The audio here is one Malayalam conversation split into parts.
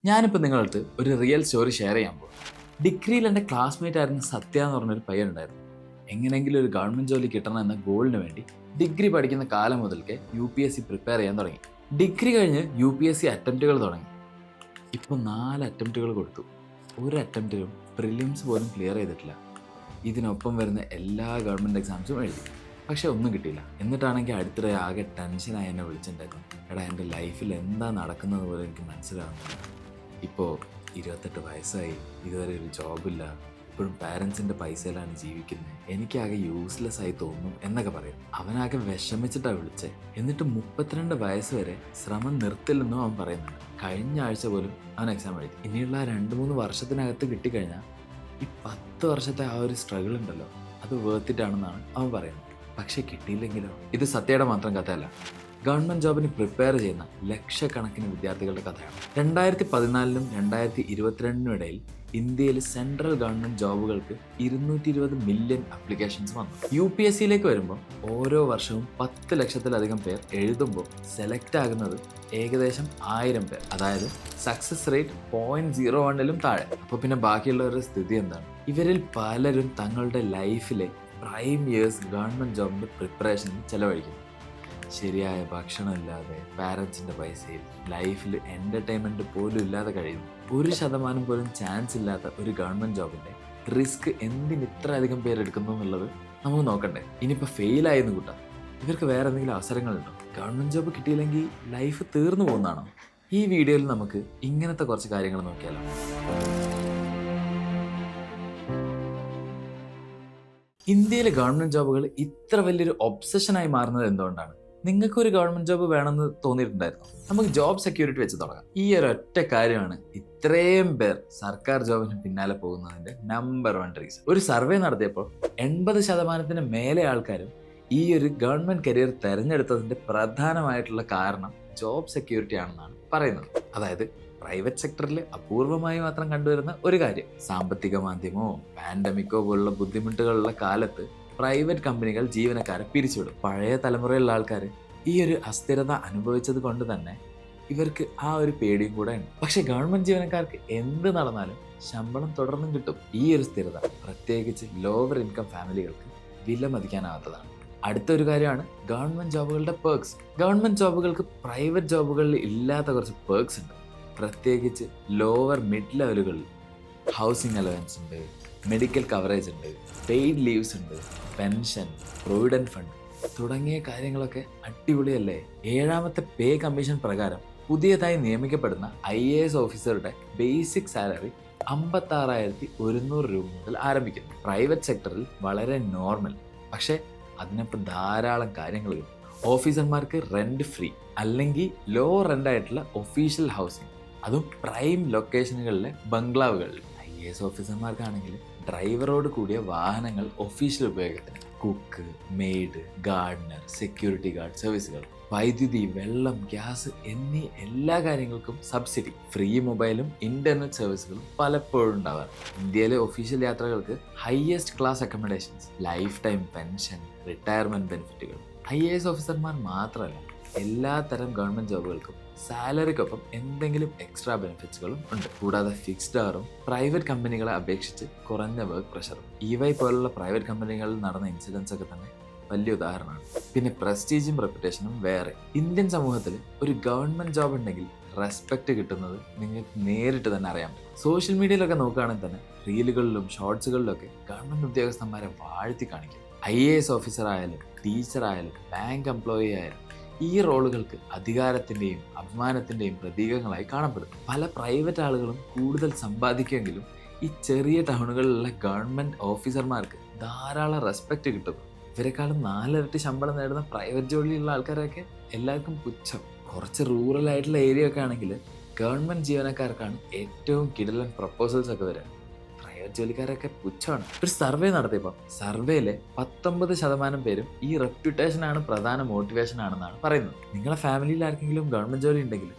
ഞാനിപ്പോൾ നിങ്ങളടുത്ത് ഒരു റിയൽ സ്റ്റോറി ഷെയർ ചെയ്യാൻ പോകും. ഡിഗ്രിയിൽ എൻ്റെ ക്ലാസ്മേറ്റ് ആയിരുന്ന സത്യ എന്ന് പറഞ്ഞൊരു പയ്യനുണ്ടായിരുന്നു. എങ്ങനെയെങ്കിലും ഒരു ഗവൺമെൻറ് ജോലി കിട്ടണം എന്ന ഗോളിന് വേണ്ടി ഡിഗ്രി പഠിക്കുന്ന കാലം മുതൽക്കേ UPSC പ്രിപ്പയർ ചെയ്യാൻ തുടങ്ങി. ഡിഗ്രി കഴിഞ്ഞ് UPSC അറ്റംപ്റ്റുകൾ തുടങ്ങി. ഇപ്പോൾ 4 അറ്റംപ്റ്റുകൾ കൊടുത്തു. ഒരു അറ്റംപ്റ്റിലും പ്രിലിംസ് പോലും ക്ലിയർ ചെയ്തിട്ടില്ല. ഇതിനൊപ്പം വരുന്ന എല്ലാ ഗവൺമെൻറ് എക്സാംസും എഴുതി, പക്ഷെ ഒന്നും കിട്ടിയില്ല. എന്നിട്ടാണെങ്കിൽ അടുത്തിടെ ആകെ ടെൻഷനായി എന്നെ വിളിച്ചിട്ടുണ്ടായിരുന്നു. എടാ, എൻ്റെ ലൈഫിൽ എന്താ നടക്കുന്നത് പോലെ എനിക്ക് മനസ്സിലാവുന്നില്ല. ഇപ്പോൾ 28 വയസ്സായി, ഇതുവരെ ഒരു ജോബില്ല, ഇപ്പോഴും പാരൻസിൻ്റെ പൈസയിലാണ് ജീവിക്കുന്നത്, എനിക്കാകെ യൂസ്ലെസ് ആയി തോന്നും എന്നൊക്കെ പറയും. അവനാകെ വിഷമിച്ചിട്ടാണ് വിളിച്ചത്. എന്നിട്ട് 32 വയസ്സ് വരെ ശ്രമം നിർത്തില്ലെന്നും അവൻ പറയുന്നുണ്ട്. കഴിഞ്ഞ ആഴ്ച പോലും അവൻ എക്സാം എഴുതി. ഇനിയുള്ള 2-3 വർഷത്തിനകത്ത് കിട്ടിക്കഴിഞ്ഞാൽ ഈ 10 വർഷത്തെ ആ ഒരു സ്ട്രഗിൾ ഉണ്ടല്ലോ, അത് വേർത്തിട്ടാണെന്നാണ് അവൻ പറയുന്നത്. പക്ഷേ കിട്ടിയില്ലെങ്കിലോ? ഇത് സത്യയുടെ മാത്രം കഥയല്ല, ഗവൺമെൻറ് ജോബിന് പ്രിപ്പയർ ചെയ്യുന്ന ലക്ഷക്കണക്കിന് വിദ്യാർത്ഥികളുടെ കഥയാണ്. 2014-നും 2022-നും ഇടയിൽ ഇന്ത്യയിൽ സെൻട്രൽ ഗവൺമെൻറ് ജോബുകൾക്ക് 220 മില്യൺ അപ്ലിക്കേഷൻസ് വന്നു. UPSCയിലേക്ക് വരുമ്പോൾ ഓരോ വർഷവും 10 ലക്ഷത്തിലധികം പേർ എഴുതുമ്പോൾ സെലക്ട് ആകുന്നത് ഏകദേശം 1000 പേർ. അതായത് സക്സസ് റേറ്റ് 0.01-ലും താഴെ. അപ്പോൾ പിന്നെ ബാക്കിയുള്ളവരുടെ സ്ഥിതി എന്താണ്? ഇവരിൽ പലരും തങ്ങളുടെ ലൈഫിലെ പ്രൈം ഇയേഴ്സ് ഗവൺമെൻറ് ജോബിൻ്റെ പ്രിപ്പറേഷനിൽ ചിലവഴിക്കുന്നു. ശരിയായ ഭക്ഷണമില്ലാതെ, പാരൻസിൻ്റെ പൈസയിൽ, ലൈഫിൽ എൻ്റർടൈൻമെൻറ്റ് പോലും ഇല്ലാതെ കഴിയുന്നു. 1% പോലും ചാൻസ് ഇല്ലാത്ത ഒരു ഗവൺമെൻറ് ജോബിൻ്റെ റിസ്ക് എന്തിന് ഇത്ര അധികം പേരെടുക്കുന്നു എന്നുള്ളത് നമുക്ക് നോക്കണ്ടേ. ഇനിയിപ്പോൾ ഫെയിലായെന്ന് കൂട്ടാം, ഇവർക്ക് വേറെ എന്തെങ്കിലും അവസരങ്ങളുണ്ടോ? ഗവൺമെൻറ് ജോബ് കിട്ടിയില്ലെങ്കിൽ ലൈഫ് തീർന്നു പോകുന്നതാണോ? ഈ വീഡിയോയിൽ നമുക്ക് ഇങ്ങനത്തെ കുറച്ച് കാര്യങ്ങൾ നോക്കിയാലോ. ഇന്ത്യയിലെ ഗവൺമെൻറ് ജോബുകൾ ഇത്ര വലിയൊരു ഒബ്സഷനായി മാറുന്നത് എന്തുകൊണ്ടാണ്? നിങ്ങൾക്കൊരു ഗവൺമെൻറ് ജോബ് വേണമെന്ന് തോന്നിയിട്ടുണ്ടായിരുന്നു? നമുക്ക് ജോബ് സെക്യൂരിറ്റി വെച്ച് തുടങ്ങാം. ഈ ഒരൊറ്റ കാര്യമാണ് ഇത്രയും പേർ സർക്കാർ ജോബിന് പിന്നാലെ പോകുന്നതിൻ്റെ നമ്പർ 1 റീസൺ. ഒരു സർവേ നടത്തിയപ്പോൾ 80% മേലെ ആൾക്കാരും ഈ ഒരു ഗവൺമെൻറ് കരിയർ തിരഞ്ഞെടുത്തതിൻ്റെ പ്രധാനമായിട്ടുള്ള കാരണം ജോബ് സെക്യൂരിറ്റി ആണെന്നാണ് പറയുന്നത്. അതായത് പ്രൈവറ്റ് സെക്ടറിൽ അപൂർവമായി മാത്രം കണ്ടുവരുന്ന ഒരു കാര്യം. സാമ്പത്തിക മാന്ദ്യമോ പാൻഡമിക്കോ പോലുള്ള ബുദ്ധിമുട്ടുകളുള്ള കാലത്ത് പ്രൈവറ്റ് കമ്പനികൾ ജീവനക്കാരെ പിരിച്ചുവിടും. പഴയ തലമുറയിലുള്ള ആൾക്കാർ ഈ ഒരു അസ്ഥിരത അനുഭവിച്ചത് കൊണ്ട് തന്നെ ഇവർക്ക് ആ ഒരു പേടിയും കൂടെ ഉണ്ട്. പക്ഷെ ഗവൺമെൻറ് ജീവനക്കാർക്ക് എന്ത് നടന്നാലും ശമ്പളം തുടർന്നും കിട്ടും. ഈ ഒരു സ്ഥിരത പ്രത്യേകിച്ച് ലോവർ ഇൻകം ഫാമിലികൾക്ക് വിലമതിക്കാനാവാത്തതാണ്. അടുത്തൊരു കാര്യമാണ് ഗവൺമെൻറ് ജോബുകളുടെ പേർക്സ്. ഗവൺമെൻറ് ജോബുകൾക്ക് പ്രൈവറ്റ് ജോബുകളിൽ ഇല്ലാത്ത കുറച്ച് പേർക്സ് ഉണ്ട്. പ്രത്യേകിച്ച് ലോവർ മിഡ് ലെവലുകളിൽ ഹൗസിംഗ് അലവൻസ് ഉണ്ട്, മെഡിക്കൽ കവറേജ് ഉണ്ട്, പെയ്ഡ് ലീവ്സ് ഉണ്ട്, പെൻഷൻ, പ്രൊവിഡൻറ്റ് ഫണ്ട് തുടങ്ങിയ കാര്യങ്ങളൊക്കെ അടിപൊളിയല്ലേ? 7ാമത്തെ പേ കമ്മീഷൻ പ്രകാരം പുതിയതായി നിയമിക്കപ്പെടുന്ന IAS ഓഫീസറുടെ ബേസിക് സാലറി 56,100 രൂപ മുതൽ ആരംഭിക്കുന്നു. പ്രൈവറ്റ് സെക്ടറിൽ വളരെ നോർമൽ, പക്ഷേ അതിനൊപ്പം ധാരാളം കാര്യങ്ങൾ. ഓഫീസർമാർക്ക് റെന്റ് ഫ്രീ അല്ലെങ്കിൽ ലോ റെന്റ് ആയിട്ടുള്ള ഒഫീഷ്യൽ ഹൗസിംഗ്, അതും പ്രൈം ലൊക്കേഷനുകളിലെ ബംഗ്ലാവുകളിൽ. IAS ഓഫീസർമാർക്കാണെങ്കിൽ ഡ്രൈവറോട് കൂടിയ വാഹനങ്ങൾ ഒഫീഷ്യൽ ഉപയോഗത്തിന്, cook, made, Gardner, security guard സർവീസുകൾ, വൈദ്യുതി, വെള്ളം, ഗ്യാസ് എന്നീ എല്ലാ കാര്യങ്ങൾക്കും സബ്സിഡി, ഫ്രീ മൊബൈലും ഇന്റർനെറ്റ് സർവീസുകളും പലപ്പോഴും ഉണ്ടാവാറ്. ഇന്ത്യയിലെ ഒഫീഷ്യൽ യാത്രകൾക്ക് highest class accommodations, life time pension, retirement ബെനിഫിറ്റുകൾ. IAS ഓഫീസർമാർ മാത്രമല്ല, എല്ലാ തരം ഗവൺമെൻറ് ജോബുകൾക്കും സാലറിക്കൊപ്പം എന്തെങ്കിലും എക്സ്ട്രാ ബെനിഫിറ്റ്സുകളും ഉണ്ട്. കൂടാതെ ഫിക്സ്ഡ് അവറും പ്രൈവറ്റ് കമ്പനികളെ അപേക്ഷിച്ച് കുറഞ്ഞ വർക്ക് പ്രഷറും. EY പോലുള്ള പ്രൈവറ്റ് കമ്പനികളിൽ നടന്ന ഇൻസിഡൻസ് ഒക്കെ തന്നെ വലിയ ഉദാഹരണമാണ്. പിന്നെ പ്രസ്റ്റീജും റെപ്യൂട്ടേഷനും വേറെ. ഇന്ത്യൻ സമൂഹത്തിൽ ഒരു ഗവൺമെൻറ് ജോബ് ഉണ്ടെങ്കിൽ റെസ്പെക്റ്റ് കിട്ടുന്നത് നിങ്ങൾക്ക് നേരിട്ട് തന്നെ അറിയാൻ പറ്റും. സോഷ്യൽ മീഡിയയിലൊക്കെ നോക്കുകയാണെങ്കിൽ തന്നെ റീലുകളിലും ഷോർട്സുകളിലൊക്കെ ഗവൺമെൻറ് ഉദ്യോഗസ്ഥന്മാരെ വാഴ്ത്തി കാണിക്കും. IAS ഓഫീസർ ആയാലും ടീച്ചർ ആയാലും ബാങ്ക് എംപ്ലോയി ആയാലും ഈ റോളുകൾക്ക് അധികാരത്തിൻ്റെയും അഭിമാനത്തിൻ്റെയും പ്രതീകങ്ങളായി കാണപ്പെടുന്നു. പല പ്രൈവറ്റ് ആളുകളും കൂടുതൽ സമ്പാദിക്കുമെങ്കിലും ഈ ചെറിയ ടൗണുകളിലുള്ള ഗവൺമെൻറ് ഓഫീസർമാർക്ക് ധാരാളം റെസ്പെക്റ്റ് കിട്ടുന്നു. ഇവരെക്കാളും 4 ഇരട്ടി ശമ്പളം നേടുന്ന പ്രൈവറ്റ് ജോലിയുള്ള ആൾക്കാരൊക്കെ എല്ലാവർക്കും പുച്ഛം. കുറച്ച് റൂറൽ ആയിട്ടുള്ള ഏരിയ ഒക്കെ ആണെങ്കിൽ ഗവൺമെൻറ് ജീവനക്കാർക്കാണ് ഏറ്റവും കിടിലൻ പ്രപ്പോസൽസ് ഒക്കെ വരിക. ജോലിക്കാരൊക്കെ പുച്ഛമാണ്. ഒരു സർവേ നടത്തിയപ്പോൾ സർവേയിലെ 19% പേരും ഈ റെപ്യൂട്ടേഷനാണ് പ്രധാന മോട്ടിവേഷൻ ആണെന്നാണ് പറയുന്നത്. നിങ്ങളുടെ ഫാമിലിയിൽ ആർക്കെങ്കിലും ഗവൺമെൻറ് ജോലി ഉണ്ടെങ്കിൽ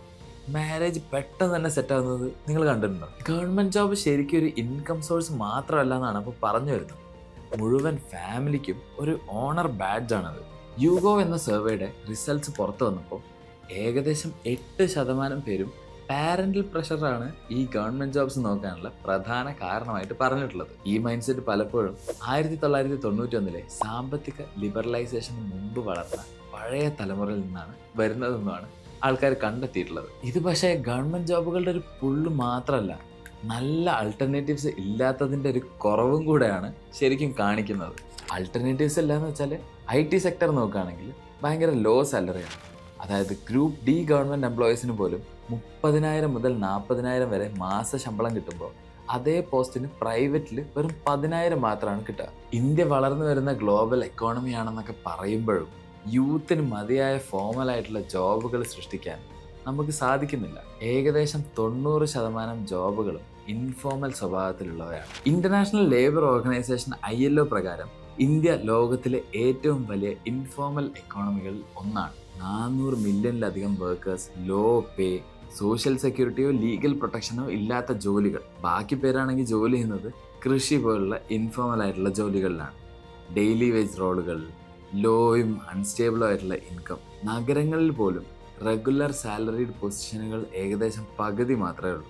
മാരേജ് പെട്ടെന്ന് തന്നെ സെറ്റ് ആകുന്നത് നിങ്ങൾ കണ്ടിട്ടുണ്ടോ? ഗവൺമെൻറ് ജോബ് ശരിക്കും ഒരു ഇൻകം സോഴ്സ് മാത്രമല്ല എന്നാണ് അപ്പോൾ പറഞ്ഞു വരുന്നത്. മുഴുവൻ ഫാമിലിക്കും ഒരു ഓണർ ബാഡ്ജാണത്. യൂഗോ എന്ന സർവേയുടെ റിസൾട്ട്സ് പുറത്തു വന്നപ്പോൾ ഏകദേശം 8% പേരും പാരന്റൽ പ്രഷറാണ് ഈ ഗവൺമെന്റ് ജോബ്സ് നോക്കാനുള്ള പ്രധാന കാരണമായിട്ട് പറഞ്ഞിട്ടുള്ളത്. ഈ മൈൻഡ് സെറ്റ് പലപ്പോഴും 1991 സാമ്പത്തിക ലിബറലൈസേഷന് മുമ്പ് വളർന്ന പഴയ തലമുറയിൽ നിന്നാണ് വരുന്നതെന്നാണ് ആൾക്കാർ കണ്ടെത്തിയിട്ടുള്ളത്. ഇത് പക്ഷേ ഗവൺമെന്റ് ജോബുകളുടെ ഒരു പുള്ള് മാത്രമല്ല, നല്ല അൾട്ടർനേറ്റീവ്സ് ഇല്ലാത്തതിൻ്റെ ഒരു കുറവും കൂടെയാണ് ശരിക്കും കാണിക്കുന്നത്. അൾട്ടർനേറ്റീവ്സ് ഇല്ലാന്ന് വെച്ചാൽ IT സെക്ടർ നോക്കുകയാണെങ്കിൽ ഭയങ്കര ലോ സാലറിയാണ്. അതായത് ഗ്രൂപ്പ് D ഗവൺമെൻറ് എംപ്ലോയീസിന് പോലും 30,000 മുതൽ 40,000 വരെ മാസ ശമ്പളം കിട്ടുമ്പോൾ അതേ പോസ്റ്റിന് പ്രൈവറ്റിൽ വെറും 10,000 മാത്രമാണ് കിട്ടുക. ഇന്ത്യ വളർന്നു വരുന്ന ഗ്ലോബൽ എക്കോണമി ആണെന്നൊക്കെ പറയുമ്പോഴും യൂത്തിന് മതിയായ ഫോമലായിട്ടുള്ള ജോബുകൾ സൃഷ്ടിക്കാൻ നമുക്ക് സാധിക്കുന്നില്ല. ഏകദേശം 90% ജോബുകളും ഇൻഫോർമൽ സ്വഭാവത്തിലുള്ളവയാണ്. ഇന്റർനാഷണൽ ലേബർ ഓർഗനൈസേഷൻ ILO പ്രകാരം ഇന്ത്യ ലോകത്തിലെ ഏറ്റവും വലിയ ഇൻഫോർമൽ എക്കോണമികളിൽ ഒന്നാണ്. 400 മില്യണിലധികം വർക്കേഴ്സ്, ലോ പേ, സോഷ്യൽ സെക്യൂരിറ്റിയോ ലീഗൽ പ്രൊട്ടക്ഷനോ ഇല്ലാത്ത ജോലികൾ. ബാക്കി പേരാണെങ്കിൽ ജോലി ചെയ്യുന്നത് കൃഷി പോലുള്ള ഇൻഫോർമൽ ആയിട്ടുള്ള ജോലികളിലാണ്. ഡെയിലി വേജ് റോളുകൾ, ലോയും അൺസ്റ്റേബിളും ആയിട്ടുള്ള ഇൻകം. നഗരങ്ങളിൽ പോലും റെഗുലർ സാലറീഡ് പൊസിഷനുകൾ ഏകദേശം പകുതി മാത്രമേ ഉള്ളൂ.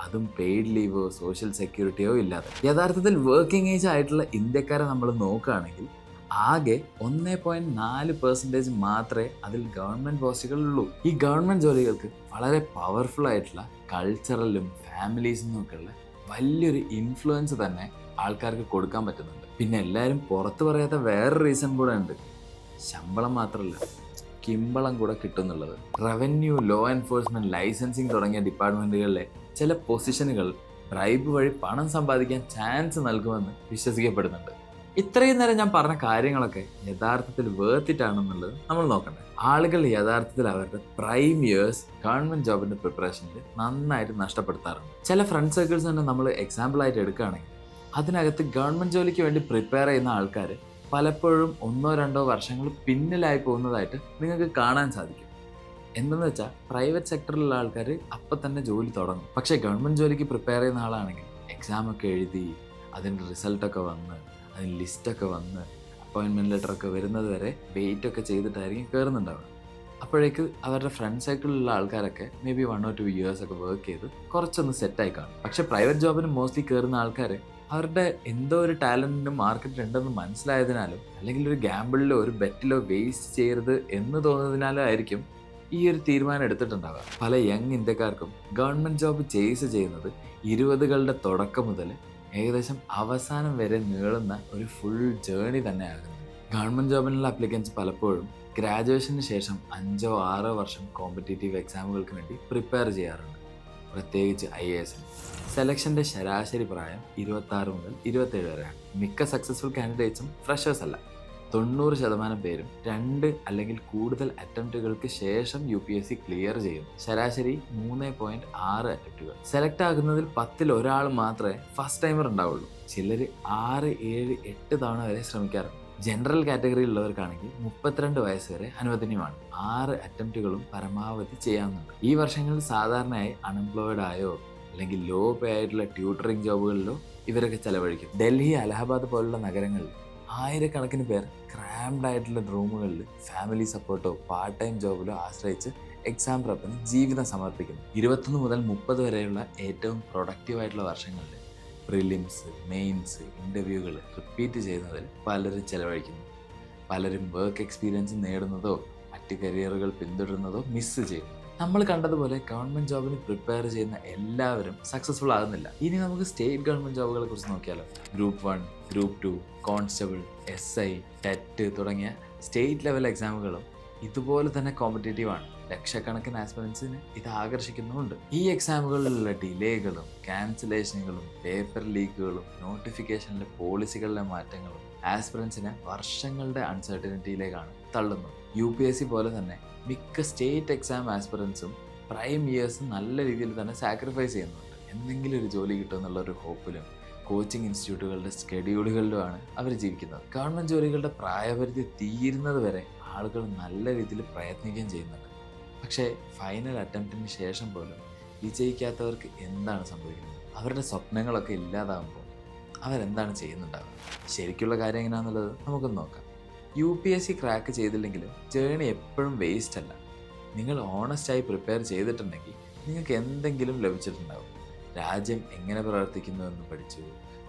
അതും പെയ്ഡ് ലീവോ സോഷ്യൽ സെക്യൂരിറ്റിയോ ഇല്ലാതെ. യഥാർത്ഥത്തിൽ വർക്കിംഗ് ഏജ് ആയിട്ടുള്ള ഇന്ത്യക്കാരെ നമ്മൾ നോക്കുകയാണെങ്കിൽ ആകെ 1.4% മാത്രമേ അതിൽ ഗവൺമെൻറ് പോസ്റ്റുകളുള്ളൂ. ഈ ഗവൺമെൻറ് ജോലികൾക്ക് വളരെ പവർഫുൾ ആയിട്ടുള്ള കൾച്ചറലും ഫാമിലീസിനും ഒക്കെയുള്ള വലിയൊരു ഇൻഫ്ലുവൻസ് തന്നെ ആൾക്കാർക്ക് കൊടുക്കാൻ പറ്റുന്നുണ്ട്. പിന്നെ എല്ലാവരും പുറത്ത് പറയാത്ത വേറൊരു റീസൺ കൂടെ ഉണ്ട്. ശമ്പളം മാത്രമല്ല, കിമ്പളം കൂടെ കിട്ടുന്നുള്ളത്. റവന്യൂ, ലോ എൻഫോഴ്സ്മെന്റ്, ലൈസൻസിങ് തുടങ്ങിയ ഡിപ്പാർട്ട്മെന്റുകളിലെ ചില പൊസിഷനുകൾ ബ്രൈബ് വഴി പണം സമ്പാദിക്കാൻ ചാൻസ് നൽകുമെന്ന് വിശ്വസിക്കപ്പെടുന്നുണ്ട്. ഇത്രയും നേരം ഞാൻ പറഞ്ഞ കാര്യങ്ങളൊക്കെ യഥാർത്ഥത്തിൽ വേർത്തിട്ടാണെന്നുള്ളത് നമ്മൾ നോക്കണ്ടേ. ആളുകൾ യഥാർത്ഥത്തിൽ അവരുടെ പ്രൈം ഇയേഴ്സ് ഗവൺമെന്റ് ജോബിന്റെ പ്രിപ്പറേഷനിൽ നന്നായിട്ട് നഷ്ടപ്പെടുത്താറുണ്ട്. ചില ഫ്രണ്ട് സർക്കിൾസ് തന്നെ നമ്മൾ എക്സാമ്പിൾ ആയിട്ട് എടുക്കുകയാണെങ്കിൽ അതിനകത്ത് ഗവൺമെന്റ് ജോലിക്ക് വേണ്ടി പ്രിപ്പയർ ചെയ്യുന്ന ആൾക്കാർ പലപ്പോഴും 1-2 വർഷങ്ങൾ പിന്നിലായി പോകുന്നതായിട്ട് നിങ്ങൾക്ക് കാണാൻ സാധിക്കും. എന്തെന്ന് വെച്ചാൽ പ്രൈവറ്റ് സെക്ടറിലുള്ള ആൾക്കാർ അപ്പം തന്നെ ജോലി തുടങ്ങും. പക്ഷേ ഗവൺമെൻറ് ജോലിക്ക് പ്രിപ്പയർ ചെയ്യുന്ന ആളാണെങ്കിൽ എക്സാമൊക്കെ എഴുതി അതിൻ്റെ റിസൾട്ടൊക്കെ വന്ന് അതിന് ലിസ്റ്റൊക്കെ വന്ന് അപ്പോയിൻമെൻറ്റ് ലെറ്ററൊക്കെ വരുന്നത് വരെ വെയിറ്റൊക്കെ ചെയ്തിട്ടായിരിക്കും കയറുന്നുണ്ടാവുക. അപ്പോഴേക്ക് അവരുടെ ഫ്രണ്ട് സർക്കിളിലുള്ള ആൾക്കാരൊക്കെ മേ ബി 1 or 2 years ഒക്കെ വർക്ക് ചെയ്ത് കുറച്ചൊന്ന് സെറ്റായി കാണും. പക്ഷേ പ്രൈവറ്റ് ജോബിന് മോസ്റ്റ്ലി കയറുന്ന ആൾക്കാർ അവരുടെ എന്തോ ഒരു ടാലൻറ്റിന് മാർക്കറ്റ് ഉണ്ടെന്ന് മനസ്സിലായതിനാലും അല്ലെങ്കിൽ ഒരു ഗാമ്പിളിലോ ഒരു ബെറ്റിലോ വേസ്റ്റ് ചെയ്യരുത് എന്ന് തോന്നുന്നതിനാലും ആയിരിക്കും ഈ ഒരു തീരുമാനം എടുത്തിട്ടുണ്ടാവുക. പല യങ് ഇന്ത്യക്കാർക്കും ഗവൺമെൻറ് ജോബ് ചേസ് ചെയ്യുന്നത് 20കളുടെ തുടക്കം മുതൽ ഏകദേശം അവസാനം വരെ നീളുന്ന ഒരു ഫുൾ ജേണി തന്നെ ആകുന്നു. ഗവൺമെൻറ് ജോബിനുള്ള അപ്ലിക്കൻസ് പലപ്പോഴും ഗ്രാജുവേഷന് ശേഷം 5-6 വർഷം കോമ്പറ്റേറ്റീവ് എക്സാമുകൾക്ക് വേണ്ടി പ്രിപ്പയർ ചെയ്യാറുണ്ട്. പ്രത്യേകിച്ച് IAS. സെലക്ഷൻ്റെ ശരാശരി പ്രായം 26 മുതൽ 27 വരെയാണ്. മിക്ക സക്സസ്ഫുൾ കാൻഡിഡേറ്റ്സും ഫ്രഷേഴ്സ് അല്ല. 90% പേരും 2 അല്ലെങ്കിൽ കൂടുതൽ അറ്റംപ്റ്റുകൾക്ക് ശേഷം UPSC ക്ലിയർ ചെയ്യും. ശരാശരി 3.6 അറ്റംപ്റ്റുകൾ. സെലക്ട് ആകുന്നതിൽ 10ൽ ഒരാൾ മാത്രമേ ഫസ്റ്റ് ടൈമർ ഉണ്ടാവുള്ളൂ. ചിലർ 6, 7, 8 തവണ വരെ ശ്രമിക്കാറുണ്ട്. ജനറൽ കാറ്റഗറിയിലുള്ളവർക്കാണെങ്കിൽ 32 വയസ്സ് വരെ അനുവദനീയമാണ്. 6 അറ്റംപ്റ്റുകളും പരമാവധി ചെയ്യാവുന്നുണ്ട്. ഈ വർഷങ്ങളിൽ സാധാരണയായി അൺഎംപ്ലോയിഡ് ആയോ അല്ലെങ്കിൽ ലോ പേ ആയിട്ടുള്ള ട്യൂട്ടറിങ് ജോബുകളിലോ ഇവരൊക്കെ ചെലവഴിക്കും. ഡൽഹി, അലഹബാദ് പോലുള്ള നഗരങ്ങളിൽ ആയിരക്കണക്കിന് പേർ ക്രാംഡ് ആയിട്ടുള്ള റൂമുകളിൽ ഫാമിലി സപ്പോർട്ടോ പാർട്ട് ടൈം ജോബിലോ ആശ്രയിച്ച് എക്സാം പ്രപ്പിന് ജീവിതം സമർപ്പിക്കുന്നു. 21 മുതൽ 30 വരെയുള്ള ഏറ്റവും പ്രൊഡക്റ്റീവായിട്ടുള്ള വർഷങ്ങളിൽ പ്രിലിംസ്, മെയിൻസ്, ഇൻ്റർവ്യൂകൾ റിപ്പീറ്റ് ചെയ്യുന്നതിൽ പലരും ചെലവഴിക്കുന്നു. പലരും വർക്ക് എക്സ്പീരിയൻസ് നേടുന്നതോ മറ്റ് കരിയറുകൾ പിന്തുടരുന്നതോ മിസ് ചെയ്യും. നമ്മൾ കണ്ടതുപോലെ ഗവൺമെൻറ് ജോബിന് പ്രിപ്പയർ ചെയ്യുന്ന എല്ലാവരും സക്സസ്ഫുൾ ആകുന്നില്ല. ഇനി നമുക്ക് സ്റ്റേറ്റ് ഗവൺമെൻറ് ജോബുകളെ കുറിച്ച് നോക്കിയാലോ. Group 1, group 2, constable, SI, TET തുടങ്ങിയ സ്റ്റേറ്റ് ലെവൽ എക്സാമുകളും ഇതുപോലെ തന്നെ കോമ്പറ്റേറ്റീവ് ആണ്. ലക്ഷക്കണക്കിന് ആസ്പിറൻസിന് ഇത് ആകർഷിക്കുന്നുമുണ്ട്. ഈ എക്സാമുകളിലുള്ള ഡിലേകളും ക്യാൻസലേഷനുകളും പേപ്പർ ലീക്കുകളും നോട്ടിഫിക്കേഷനിലെ പോളിസികളിലെ മാറ്റങ്ങളും ആസ്പിറൻസിനെ വർഷങ്ങളുടെ അൺസർട്ടനിറ്റിയിലേക്കാണ് തള്ളുന്നത്. UPSC പോലെ തന്നെ മിക്ക സ്റ്റേറ്റ് എക്സാം ആസ്പിറൻസും പ്രൈം ഇയേഴ്സ് നല്ല രീതിയിൽ തന്നെ സാക്രിഫൈസ് ചെയ്യുന്നുണ്ട്. എന്തെങ്കിലും ഒരു ജോലി കിട്ടുമെന്നുള്ള ഒരു ഹോപ്പിലും കോച്ചിങ് ഇൻസ്റ്റിറ്റ്യൂട്ടുകളുടെ സ്കെഡ്യൂളുകളിലുമാണ് അവർ ജീവിക്കുന്നത്. ഗവൺമെൻറ് ജോലികളുടെ പ്രായപരിധി തീരുന്നത് വരെ ആളുകൾ നല്ല രീതിയിൽ പ്രയത്നിക്കുകയും ചെയ്യുന്നുണ്ട്. പക്ഷേ ഫൈനൽ അറ്റംപ്റ്റിന് ശേഷം പോലും വിജയിക്കാത്തവർക്ക് എന്താണ് സംഭവിക്കുന്നത്? അവരുടെ സ്വപ്നങ്ങളൊക്കെ ഇല്ലാതാകുമ്പോൾ അവരെന്താണ് ചെയ്യുന്നുണ്ടാവുക? ശരിക്കുള്ള കാര്യം എങ്ങനെയാണെന്നുള്ളത് നമുക്കൊന്ന് നോക്കാം. UPSC ക്രാക്ക് ചെയ്തില്ലെങ്കിലും ജേണി എപ്പോഴും വേസ്റ്റ് അല്ല. നിങ്ങൾ ഓണസ്റ്റായി പ്രിപ്പയർ ചെയ്തിട്ടുണ്ടെങ്കിൽ നിങ്ങൾക്ക് എന്തെങ്കിലും ലഭിച്ചിട്ടുണ്ടാവും. രാജ്യം എങ്ങനെ പ്രവർത്തിക്കുന്നു എന്ന് പഠിച്ചു.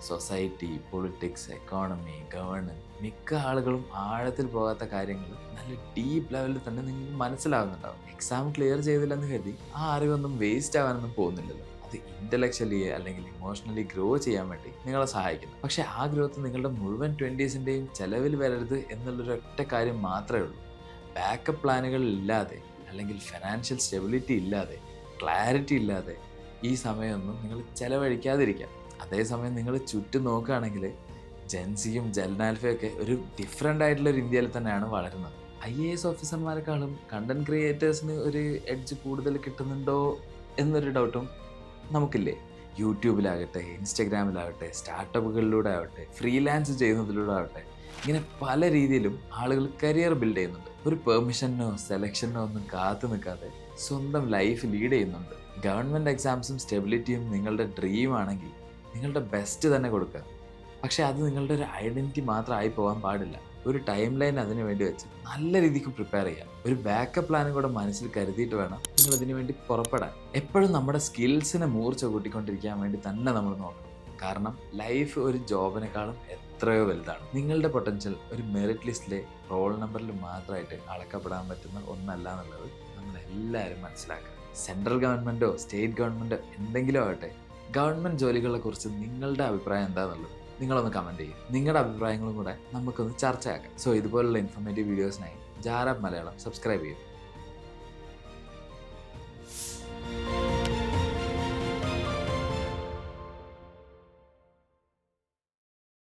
സൊസൈറ്റി, പൊളിറ്റിക്സ്, എക്കോണമി, ഗവേണൻസ്, മിക്ക ആളുകളും ആഴത്തിൽ പോകാത്ത കാര്യങ്ങൾ നല്ല ഡീപ്പ് ലെവലിൽ തന്നെ നിങ്ങൾക്ക് മനസ്സിലാവുന്നുണ്ടാവും. എക്സാം ക്ലിയർ ചെയ്തില്ലെന്ന് കരുതി ആ അറിവൊന്നും വേസ്റ്റ് ആവാനൊന്നും പോകുന്നില്ലല്ലോ. അത് ഇൻ്റലക്ച്വലി അല്ലെങ്കിൽ ഇമോഷണലി ഗ്രോ ചെയ്യാൻ വേണ്ടി നിങ്ങളെ സഹായിക്കുന്നു. പക്ഷേ ആ ഗ്രോത്ത് നിങ്ങളുടെ മുഴുവൻ 20s ചെലവിൽ വരരുത് എന്നുള്ളൊരു ഒറ്റ കാര്യം മാത്രമേ ഉള്ളൂ. ബാക്കപ്പ് പ്ലാനുകൾ ഇല്ലാതെ അല്ലെങ്കിൽ ഫിനാൻഷ്യൽ സ്റ്റെബിലിറ്റി ഇല്ലാതെ ക്ലാരിറ്റി ഇല്ലാതെ ഈ സമയമൊന്നും നിങ്ങൾ ചിലവഴിക്കാതിരിക്കാം. അതേസമയം നിങ്ങൾ ചുറ്റും നോക്കുകയാണെങ്കിൽ ജെൻസിയും ജെൽനാൽഫയൊക്കെ ഒരു ഡിഫറെൻ്റ് ആയിട്ടുള്ളൊരു ഇന്ത്യയിൽ തന്നെയാണ് വളരുന്നത്. IAS ഓഫീസർമാരെക്കാളും കണ്ടന്റ് ക്രിയേറ്റേഴ്സിന് ഒരു എഡ്ജ് കൂടുതൽ കിട്ടുന്നുണ്ടോ എന്നൊരു ഡൗട്ടും നമുക്കില്ലേ? യൂട്യൂബിലാകട്ടെ, ഇൻസ്റ്റഗ്രാമിലാകട്ടെ, സ്റ്റാർട്ടപ്പുകളിലൂടെ ആവട്ടെ, ഫ്രീലാൻസ് ചെയ്യുന്നതിലൂടെ ആവട്ടെ, ഇങ്ങനെ പല രീതിയിലും ആളുകൾ കരിയർ ബിൽഡ് ചെയ്യുന്നുണ്ട്. ഒരു പെർമിഷനോ സെലക്ഷനോ ഒന്നും കാത്തു നിൽക്കാതെ സ്വന്തം ലൈഫ് ലീഡ് ചെയ്യുന്നുണ്ട്. ഗവൺമെൻറ് എക്സാംസും സ്റ്റെബിലിറ്റിയും നിങ്ങളുടെ ഡ്രീം ആണെങ്കിൽ നിങ്ങളുടെ ബെസ്റ്റ് തന്നെ കൊടുക്കുക. പക്ഷേ അത് നിങ്ങളുടെ ഒരു ഐഡൻറ്റിറ്റി മാത്രമായി പോകാൻ പാടില്ല. ഒരു ടൈം ലൈൻ അതിന് വേണ്ടി വെച്ച് നല്ല രീതിക്ക് പ്രിപ്പയർ ചെയ്യാം. ഒരു ബാക്കപ്പ് പ്ലാനും കൂടെ മനസ്സിൽ കരുതിയിട്ട് വേണം നിങ്ങൾ അതിനു വേണ്ടി പുറപ്പെടാൻ. എപ്പോഴും നമ്മുടെ സ്കിൽസിനെ മൂർച്ച കൂട്ടിക്കൊണ്ടിരിക്കാൻ വേണ്ടി തന്നെ നമ്മൾ നോക്കണം. കാരണം ലൈഫ് ഒരു ജോബിനേക്കാളും എത്രയോ വലുതാണ്. നിങ്ങളുടെ പൊട്ടൻഷ്യൽ ഒരു മെറിറ്റ് ലിസ്റ്റിലെ റോൾ നമ്പറിൽ മാത്രമായിട്ട് അളക്കപ്പെടാൻ പറ്റുന്ന ഒന്നല്ല എന്നുള്ളത് നമ്മളെല്ലാവരും മനസ്സിലാക്കുക. സെൻട്രൽ ഗവൺമെൻറ്റോ സ്റ്റേറ്റ് ഗവൺമെൻറ്റോ എന്തെങ്കിലും ആവട്ടെ, ഗവൺമെൻറ് ജോലികളെ കുറിച്ച് നിങ്ങളുടെ അഭിപ്രായം എന്താണെന്നുള്ളത് നിങ്ങളൊന്ന് കമൻറ്റ് ചെയ്യും. നിങ്ങളുടെ അഭിപ്രായങ്ങളും കൂടെ നമുക്കൊന്ന് ചർച്ചയാക്കാം. സോ ഇതുപോലുള്ള ഇൻഫോർമേറ്റീവ് വീഡിയോസിനായി ജാറാപ്പ് മലയാളം സബ്സ്ക്രൈബ് ചെയ്യും.